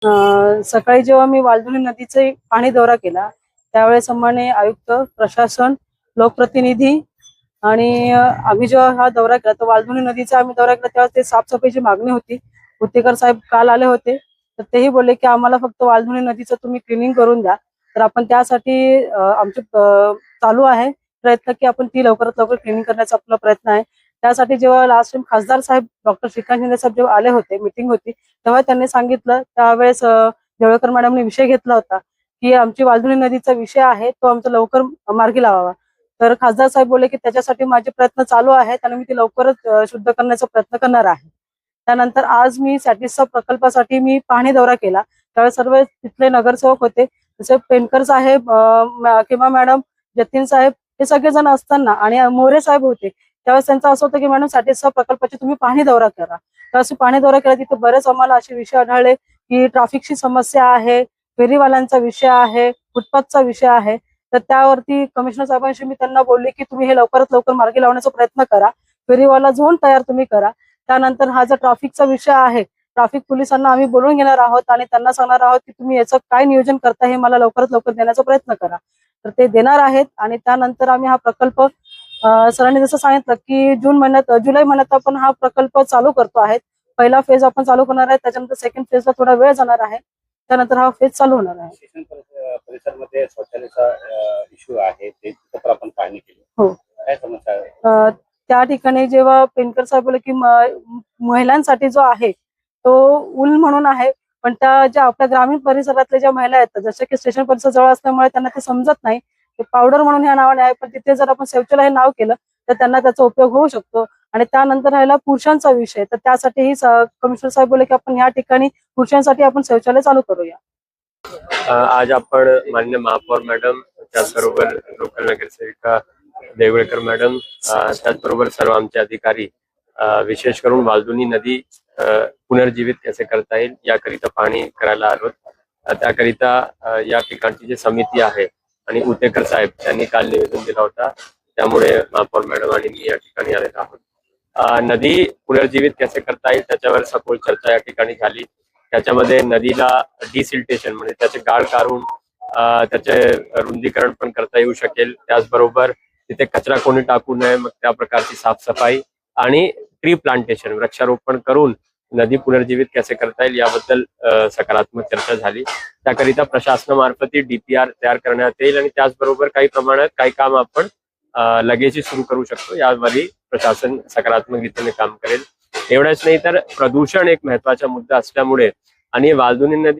सकाळी जेव्हा मी वालधुनी नदीचे पाणी दौरा केला त्यावेळेस सन्माननीय आयुक्त, प्रशासन, लोकप्रतिनिधी आणि आम्ही जेव्हा हा दौरा केला तर वालधुनी नदीचा आम्ही दौरा केला तेव्हा ते साफसफाईची मागणी होती. उत्तेकर साहेब काल आले होते तर तेही बोलले की आम्हाला फक्त वालधुनी नदीचं तुम्ही क्लिनिंग करून द्या. तर आपण त्यासाठी आमचे चालू आहे प्रयत्न की आपण ती लवकरात लवकर क्लिनिंग करण्याचा आपला प्रयत्न आहे. त्यासाठी जेव्हा लास्ट टाइम खासदार साहेब डॉक्टर श्रीकांत शिंदे साहेब जेव्हा आले होते, मीटिंग होती, तेव्हा त्यांनी सांगितलं त्यावेळेस देवळकर मॅडमने विषय घेतला होता की आमची वालधुनी नदीचा विषय आहे तो आमचा लवकर मार्गी लावावा. तर खासदार साहेब बोलले की त्याच्यासाठी माझे प्रयत्न चालू आहेत आणि मी ती लवकरच शुद्ध करण्याचा प्रयत्न करणार आहे. त्यानंतर आज मी सॅटिसचा प्रकल्पासाठी मी पाहणी दौरा केला. त्यावेळेस सर्व तिथले नगरसेवक होते, जसे पेनकर साहेब, किंवा मॅडम, जतीन साहेब, हे सगळेजण असताना आणि मोरे साहेब होते. त्यावेळेस त्यांचं असं होतं की मॅडम सॅटिसचा प्रकल्पाची तुम्ही पाहणी दौरा करा. तर अशी पाहणी दौरा केला तिथे बरेच आम्हाला असे विषय आढळले की ट्रॅफिकची समस्या आहे, फेरीवाल्यांचा विषय आहे, फुटपाथचा विषय आहे. तर त्यावरती कमिशनर साहेबांशी मी त्यांना बोलले की तुम्ही हे लवकरात लवकर मार्गी लावण्याचा प्रयत्न करा, फेरीवाला झोन तयार तुम्ही करा. त्यानंतर हा जो ट्रॅफिकचा विषय आहे, ट्रॅफिक पोलिसांना आम्ही बोलून घेणार आहोत आणि त्यांना सांगणार आहोत की तुम्ही याचं काय नियोजन करता हे मला लवकरात लवकर देण्याचा प्रयत्न करा. तर ते देणार आहेत आणि त्यानंतर आम्ही हा प्रकल्प सरांनी जसं सांगितलं की जुलै महिन्यात आपण हा प्रकल्प चालू करतो आहे. पहिला फेज आपण चालू करणार आहे, त्याच्यानंतर सेकंड फेजला थोडा वेळ जाणार आहे, त्यानंतर हा फेज चालू होणार आहे. स्टेशन परिसरामध्ये शौचालयाचा इश्यू आहे, ते पण आपण पाहणी केली. हो, काय समस्या आहे? त्या ठिकाणी जेव्हा पेनकर साहेब बोलले की महिलांसाठी जो आहे तो उल म्हणून आहे, पण त्या ज्या आपल्या ग्रामीण परिसरातल्या ज्या महिला आहेत जसे की स्टेशन परिसर जवळ असल्यामुळे त्यांना ते समजत नाही. ते पावडर म्हणून ह्या नावाने आहे, पण तिथे जर आपण शौचालय हे नाव केलं तर त्यांना त्याचा उपयोग होऊ शकतो. आणि त्यानंतर राहिला पुरुषांचा विषय, तर त्यासाठीही कमिशनर साहेब बोलले की आपण या ठिकाणी पुरुषांसाठी आपण शौचालय चालू करूया. आज आपण मान्य महापौर मॅडम, त्याचबरोबर लोकल नगरसेविका देवळकर मॅडम, त्याचबरोबर सर्व आमचे अधिकारी, विशेष करून वालधुनी नदी पुनर्जीवित कसे करता येईल याकरिता पाहणी करायला आलो. त्याकरिता या ठिकाणची जी समिती आहे आणि उतेकर साहेब त्यांनी काल निवेदन दिला होता, त्यामुळे महापौर मॅडम आणि मी या ठिकाणी आलेलो आहोत. नदी पुनर्जीवित कसे करता येईल त्याच्यावर सखोल चर्चा या ठिकाणी झाली. त्याच्यामध्ये नदीला डिसिल्टेशन म्हणजे त्याचे गाळ काढून त्याचे रुंदीकरण पण करता येऊ शकेल. त्याचबरोबर तिथे कचरा कोणी टाकू नये, मग त्या प्रकारची साफसफाई आणि ट्री प्लांटेशन, वृक्षारोपण करून नदी पुनर्जीवित कसे करता येईल याबद्दल सकारात्मक चर्चा झाली. त्याकरिता प्रशासनामार्फत डीपीआर तयार करण्यात येईल आणि त्याचबरोबर काही प्रमाणात काही काम आपण लगेचही सुरू करू शकतो, यावरही प्रशासन सकारात्मक रीतीने काम करेल. एवढंच नाही तर प्रदूषण एक महत्वाचा मुद्दा असल्यामुळे आणि वालधुनी नदी